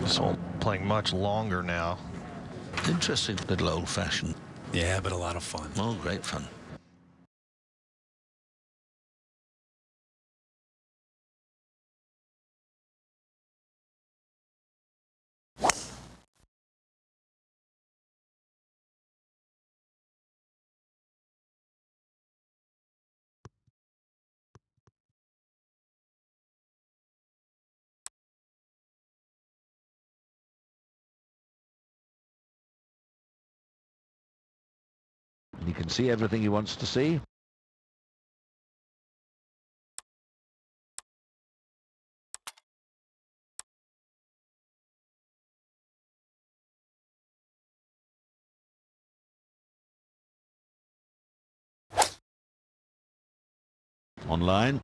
It's all playing much longer now. Interesting little old-fashioned. Yeah, but a lot of fun. Oh, great fun. You can see everything he wants to see. Online.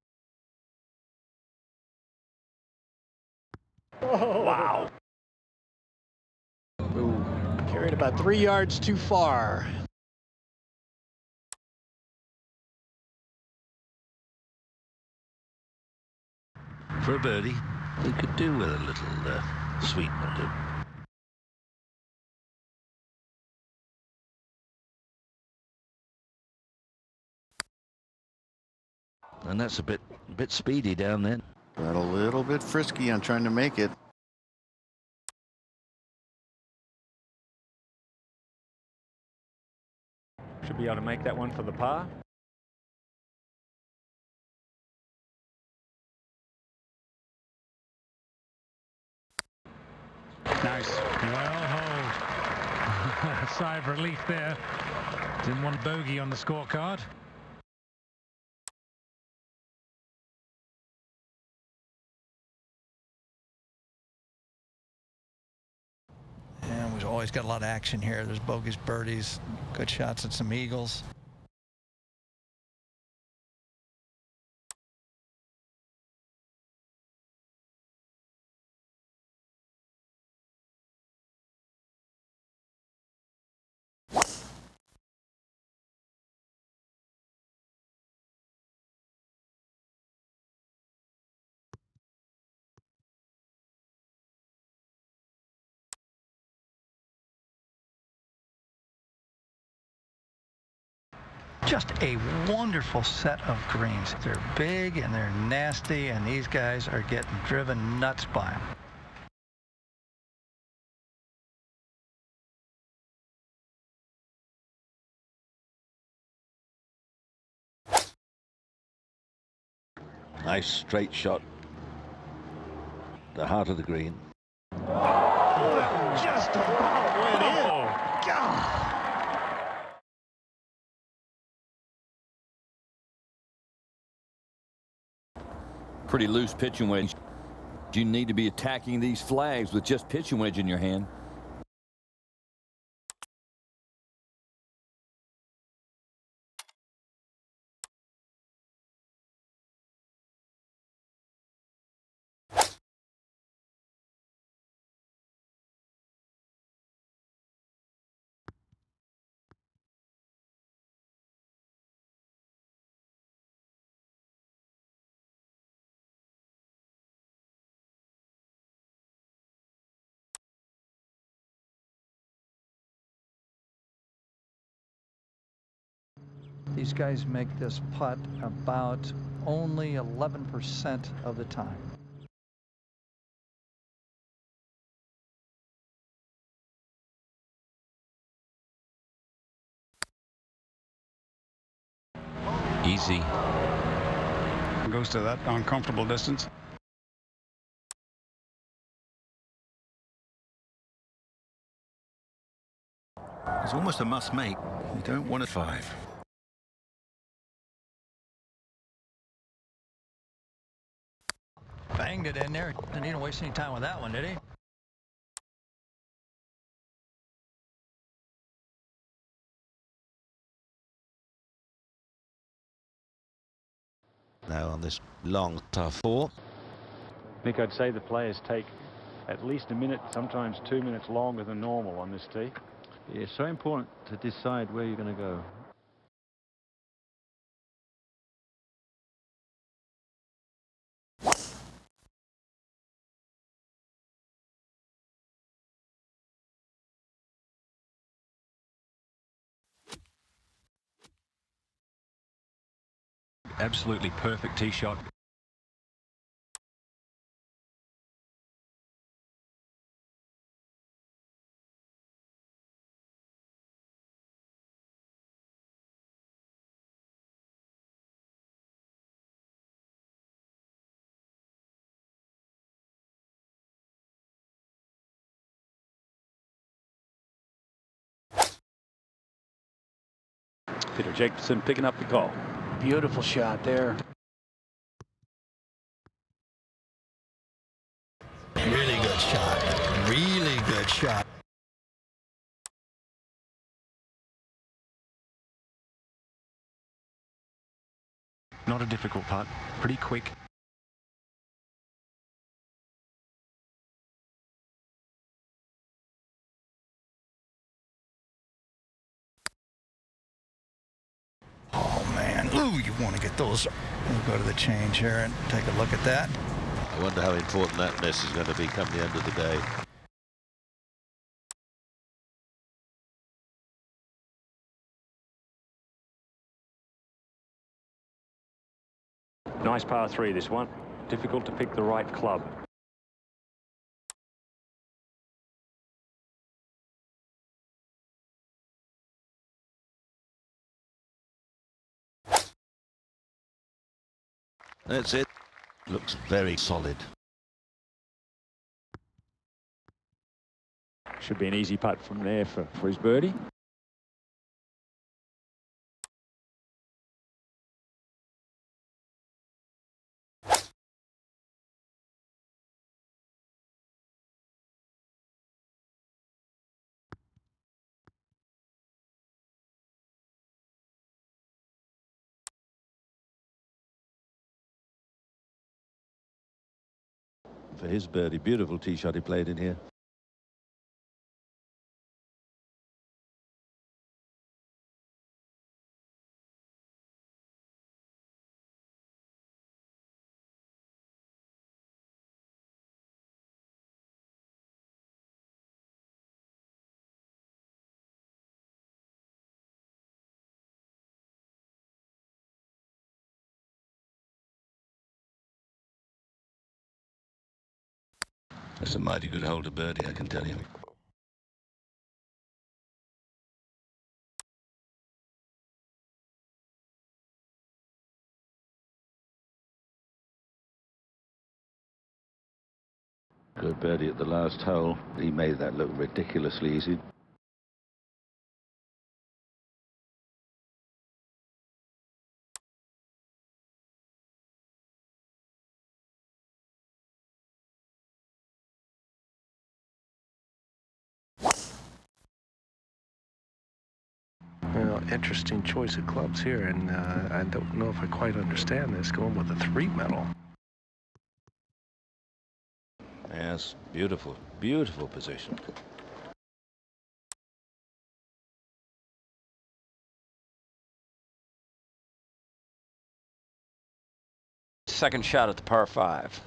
Oh, wow. Ooh, carried about 3 yards too far. For a birdie, he could do with a little sweetener too. And that's a bit speedy down there. Got a little bit frisky on trying to make it. Should be able to make that one for the par. Nice. Well hold. A sigh of relief there. Didn't want bogey on the scorecard. And we've always got a lot of action here. There's bogeys, birdies, good shots at some eagles. Just a wonderful set of greens. They're big and they're nasty, and these guys are getting driven nuts by them. Nice straight shot. The heart of the green. Just about went in. God. Pretty loose pitching wedge. You need to be attacking these flags with just pitching wedge in your hand. These guys make this putt about only 11% of the time. Easy. Goes to that uncomfortable distance. It's almost a must make. You don't want a 5. Banged it in there. Didn't need to waste any time with that one, did he? Now on this long tough 4. Nick, I'd say the players take at least a minute, sometimes 2 minutes longer than normal on this tee. It's so important to decide where you're going to go. Absolutely perfect tee shot. Peter Jacobson picking up the call. Beautiful shot there. Really good shot. Really good shot. Not a difficult putt. Pretty quick. Oh, man. Ooh, you want to get those. We'll go to the change here and take a look at that. I wonder how important that miss is going to be come the end of the day. Nice par 3, this one. Difficult to pick the right club. That's it. Looks very solid. Should be an easy putt from there for his birdie. For his birdie, beautiful tee shot he played in here. That's a mighty good hole to birdie, I can tell you. Good birdie at the last hole. He made that look ridiculously easy. Well, interesting choice of clubs here, and I don't know if I quite understand this, going with a 3 metal. Yes, beautiful, beautiful position. Second shot at the par 5.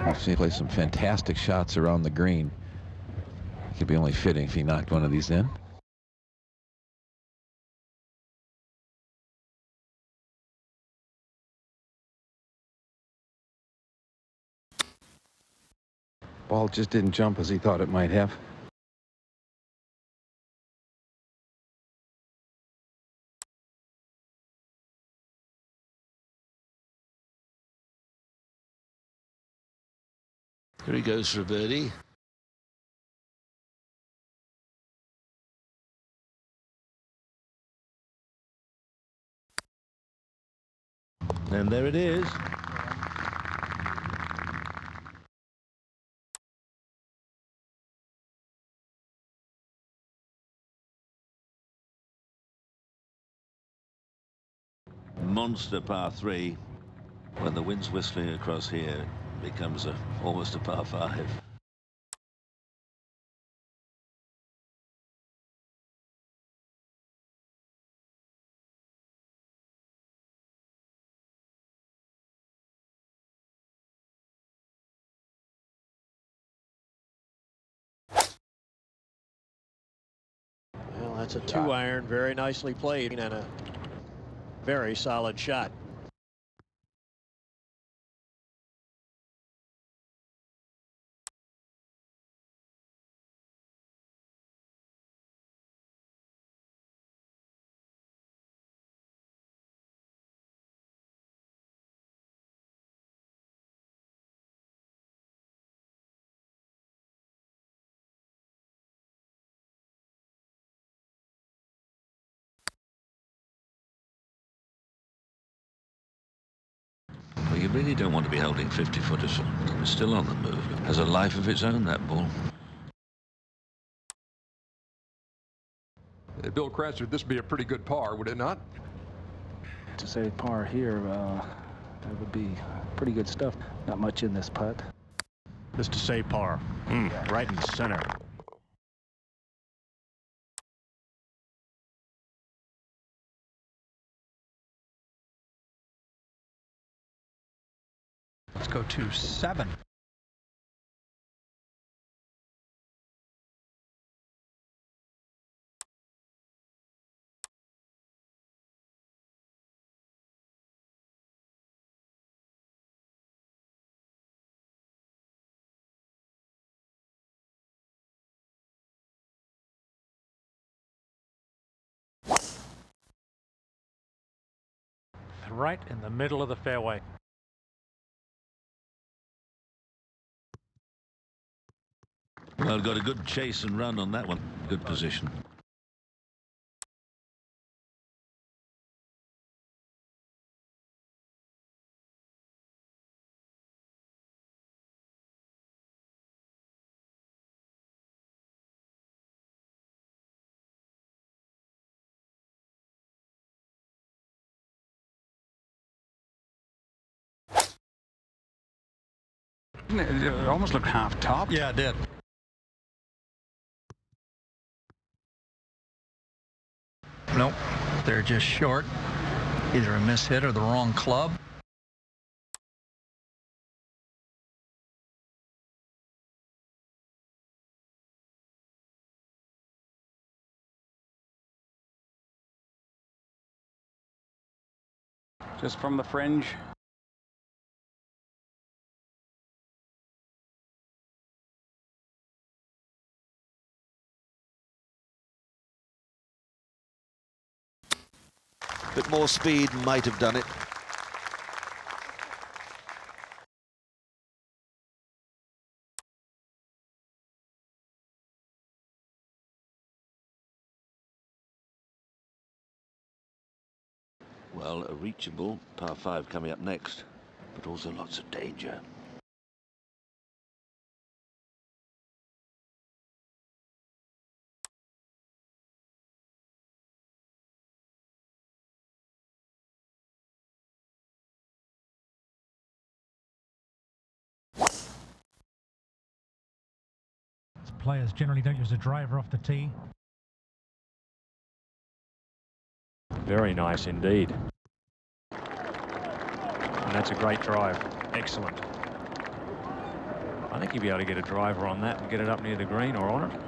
I've seen him play some fantastic shots around the green. It could be only fitting if he knocked one of these in. Ball just didn't jump as he thought it might have. Here he goes for a birdie. And there it is. monster par 3. When the wind's whistling across here, it becomes almost a par 5. Well, that's a 2-iron, very nicely played, and a very solid shot. Well, you really don't want to be holding 50-footers. It's still on the move. It has a life of its own, that ball. Bill Cratchit, this would be a pretty good par, would it not? To say par here, that would be pretty good stuff. Not much in this putt. This to say par. Right in center. Let's go to 7. Right in the middle of the fairway. Well, got a good chase and run on that one. Good position. It almost looked half top. Yeah, it did. Nope, they're just short. Either a mishit or the wrong club. Just from the fringe. Bit more speed might have done it. Well, a reachable par 5 coming up next, but also lots of danger. Players generally don't use a driver off the tee. Very nice indeed. And that's a great drive. Excellent. I think you'll be able to get a driver on that and get it up near the green or on it.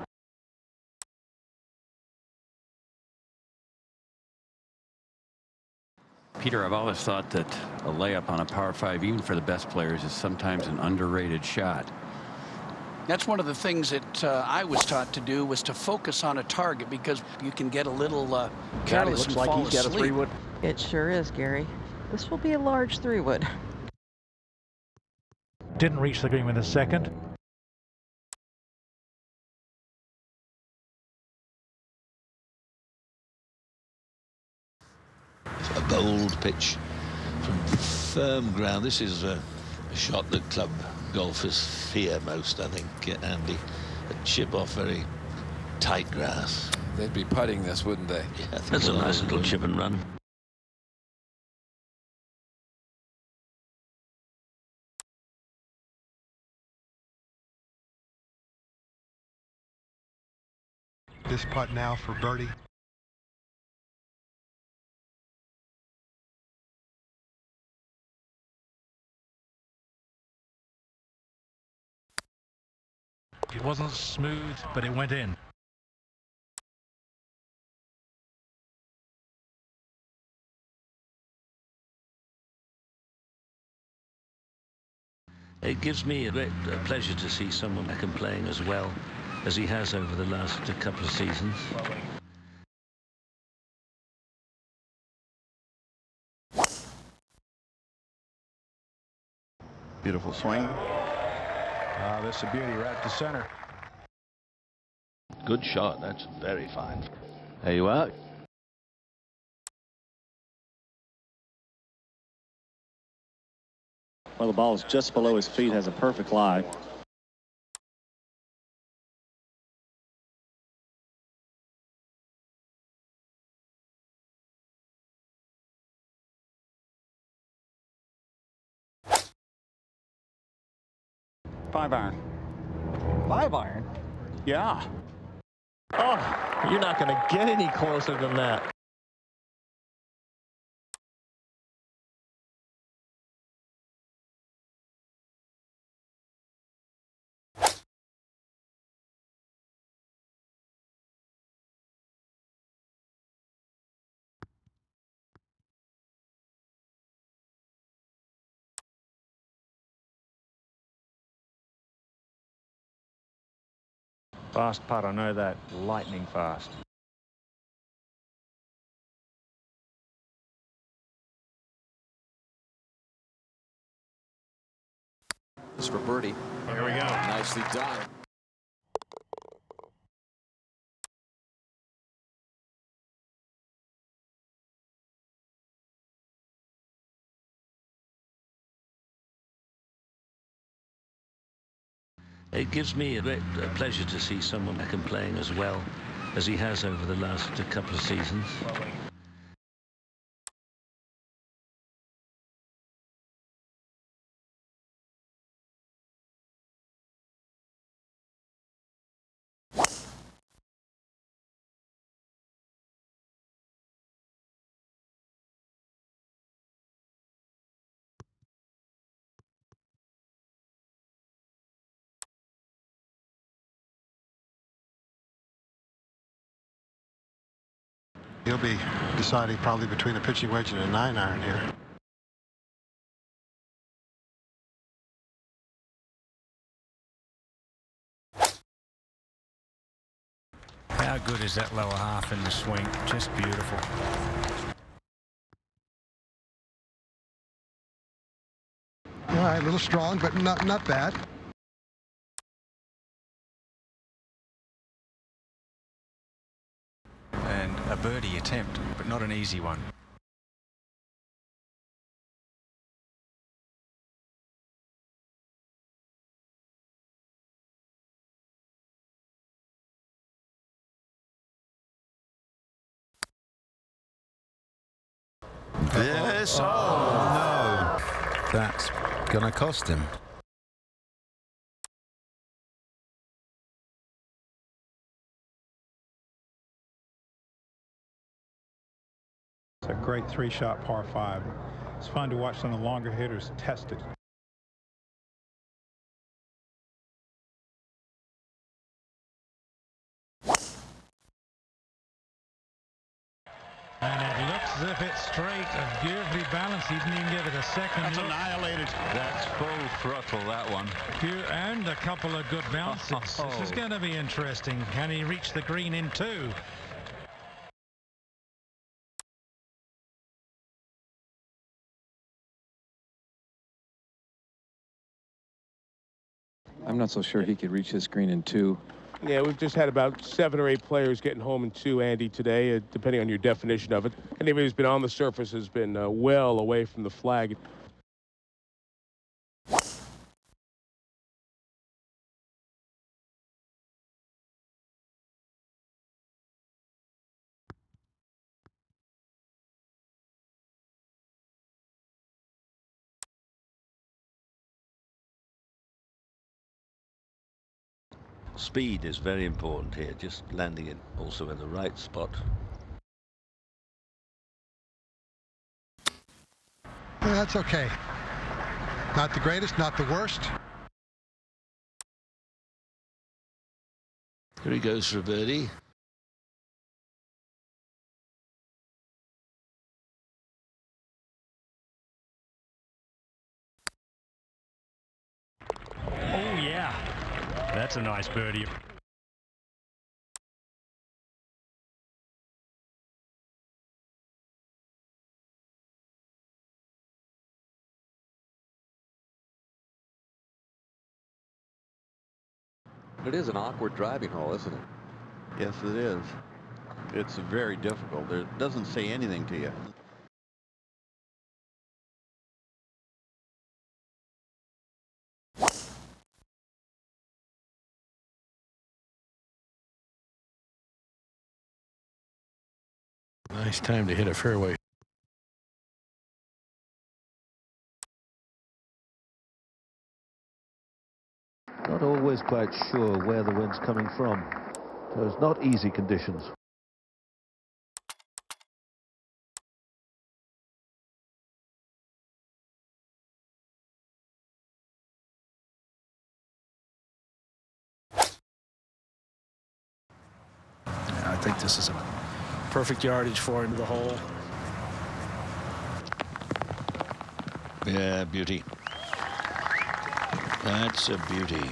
Peter, I've always thought that a layup on a par 5, even for the best players, is sometimes an underrated shot. That's one of the things that I was taught to do, was to focus on a target, because you can get a little careless and fall asleep. It sure is, Gary. This will be a large 3-wood. Didn't reach the green with a second. A bold pitch from firm ground. This is a shot that club golfers fear most, I think, Andy. A chip off very tight grass. They'd be putting this, wouldn't they? Yeah, that's a nice little chip and run. this putt now for birdie. It wasn't smooth, but it went in. It gives me a great pleasure to see someone that can playing as well as he has over the last couple of seasons. Beautiful swing. This is a beauty right to center. Good shot. That's very fine. There you are. Well, the ball is just below his feet, has a perfect lie. Five iron. 5 iron? Yeah. Oh, you're not going to get any closer than that. Fast putt, I know that. Lightning fast. This for birdie. Here we go. Nicely done. It gives me a great pleasure to see someone that can playing as well as he has over the last couple of seasons. He'll be deciding probably between a pitching wedge and a 9-iron here. How good is that lower half in the swing? Just beautiful. All right, a little strong, but not bad. And a birdie attempt, but not an easy one. This, oh no, that's gonna cost him. It's a great 3-shot par 5. It's fun to watch some of the longer hitters test it. And it looks as if it's straight and beautifully balanced. He didn't even give it a second. That's look. annihilated. That's full throttle, that one. And a couple of good bounces. This is going to be interesting. Can he reach the green in 2? I'm not so sure he could reach this green in 2. Yeah, we've just had about 7 or 8 players getting home in 2, Andy, today, depending on your definition of it. Anybody who's been on the surface has been well away from the flag. Speed is very important here, just landing it also in the right spot. That's okay. Not the greatest, not the worst. Here he goes for a birdie. Oh, yeah. That's a nice birdie. It is an awkward driving hole, isn't it? Yes, it is. It's very difficult. It doesn't say anything to you. Nice time to hit a fairway. Not always quite sure where the wind's coming from. So it's not easy conditions. I think this is a perfect yardage for him to the hole. Yeah, beauty. That's a beauty.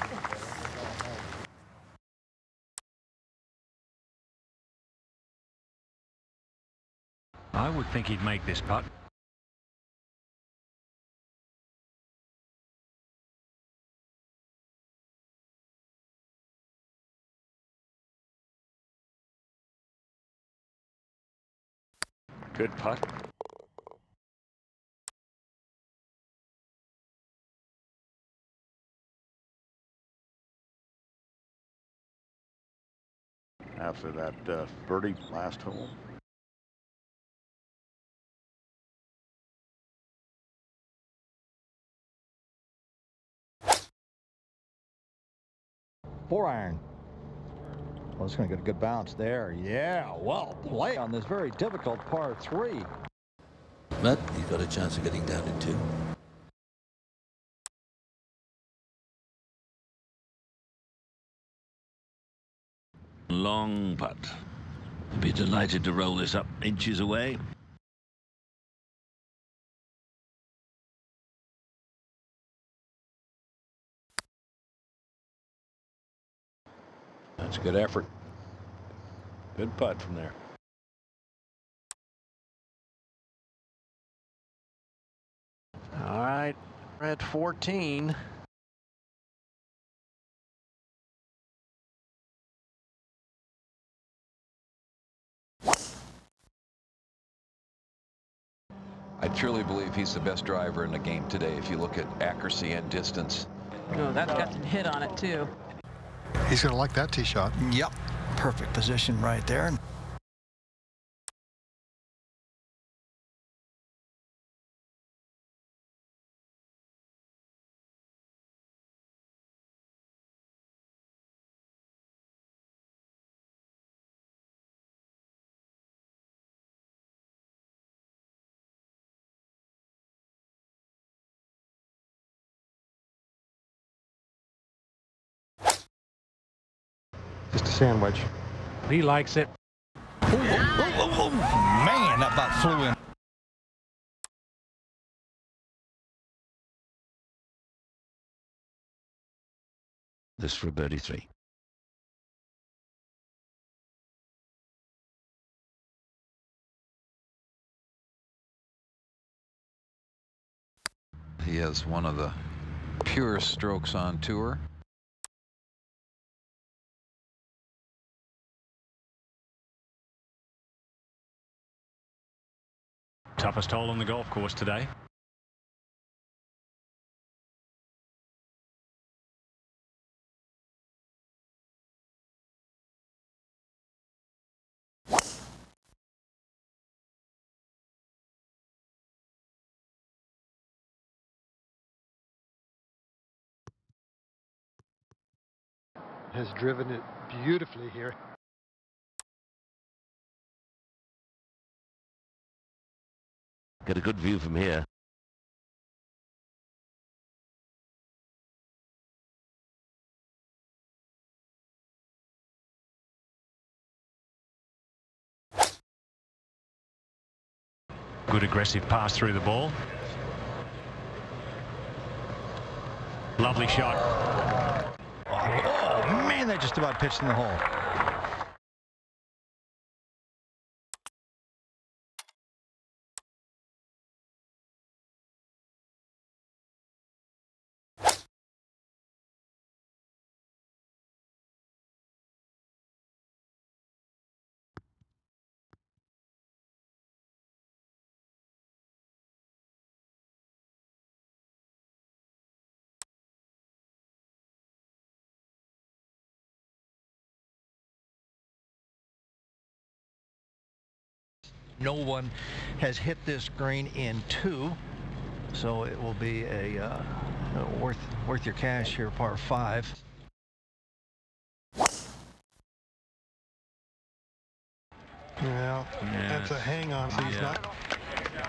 I would think he'd make this putt. Good putt. After that birdie last hole. Four iron. Well, it's going to get a good bounce there. Yeah, well, play on this very difficult par 3. But he's got a chance of getting down in 2. Long putt. Be delighted to roll this up inches away. That's good effort. Good putt from there. All right, we're at 14. I truly believe he's the best driver in the game today if you look at accuracy and distance. Oh, that's got some hit on it, too. He's going to like that tee shot. Yep, perfect position right there. Just a sandwich. He likes it. Man, that about flew in. This for birdie 3. He has one of the purest strokes on tour. Toughest hole on the golf course today. has driven it beautifully here. Get a good view from here. Good aggressive pass through the ball. Lovely shot. Oh, man, that just about pitched in the hole. No one has hit this green in 2, so it will be a worth your cash here, par 5. Well, that's a hang on. So he's not.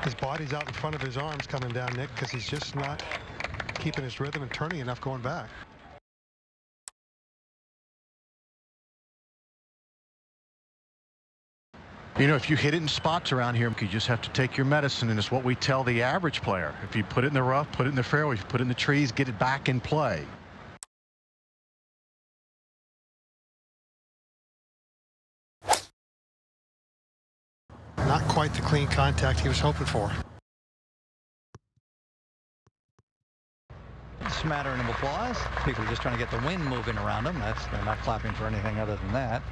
His body's out in front of his arms coming down, Nick, because he's just not keeping his rhythm and turning enough going back. You know, if you hit it in spots around here, you just have to take your medicine, and it's what we tell the average player. If you put it in the rough, put it in the fairway, if you put it in the trees, get it back in play. Not quite the clean contact he was hoping for. Smattering of applause. People are just trying to get the wind moving around them. They're not clapping for anything other than that.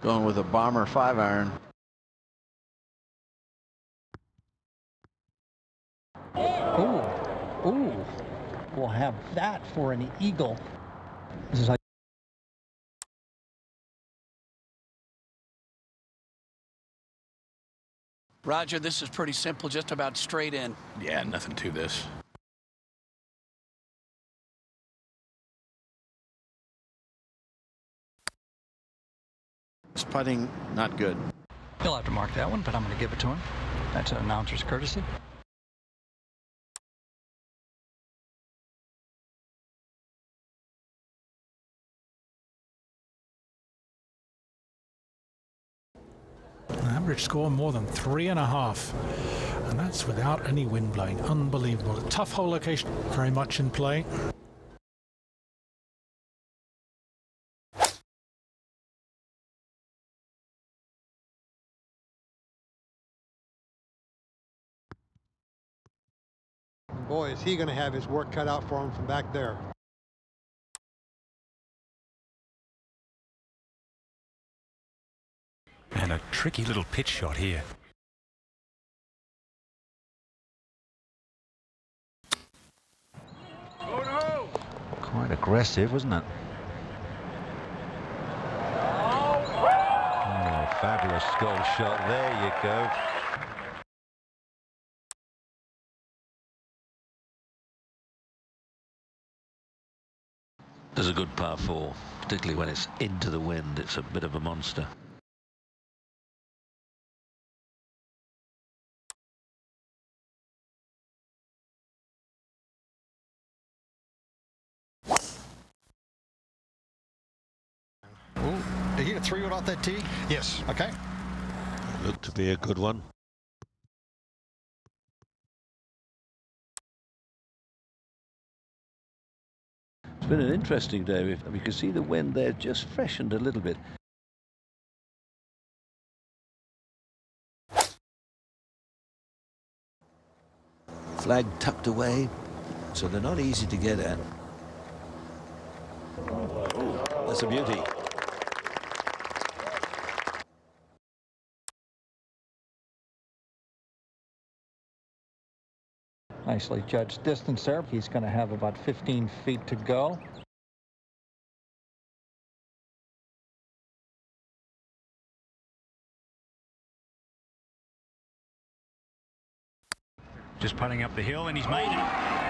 Going with a bomber 5-iron. Ooh, we'll have that for an eagle. This is like Roger, this is pretty simple, just about straight in. Yeah, nothing to this. His putting, not good. He'll have to mark that one, but I'm going to give it to him. That's an announcer's courtesy. Average score more than 3.5, and that's without any wind blowing. Unbelievable. A tough hole location, very much in play. Boy, is he going to have his work cut out for him from back there. And a tricky little pitch shot here. Quite aggressive, wasn't it? Oh, fabulous golf shot. There you go. There's a good par 4, particularly when it's into the wind. It's a bit of a monster. Did he get a 3-wood off that tee? Yes. Okay. Looked to be a good one. It's been an interesting day. We can see the wind there just freshened a little bit. Flag tucked away, so they're not easy to get at. That's a beauty. Nicely judged distance there. He's going to have about 15 feet to go. Just putting up the hill, and he's made it.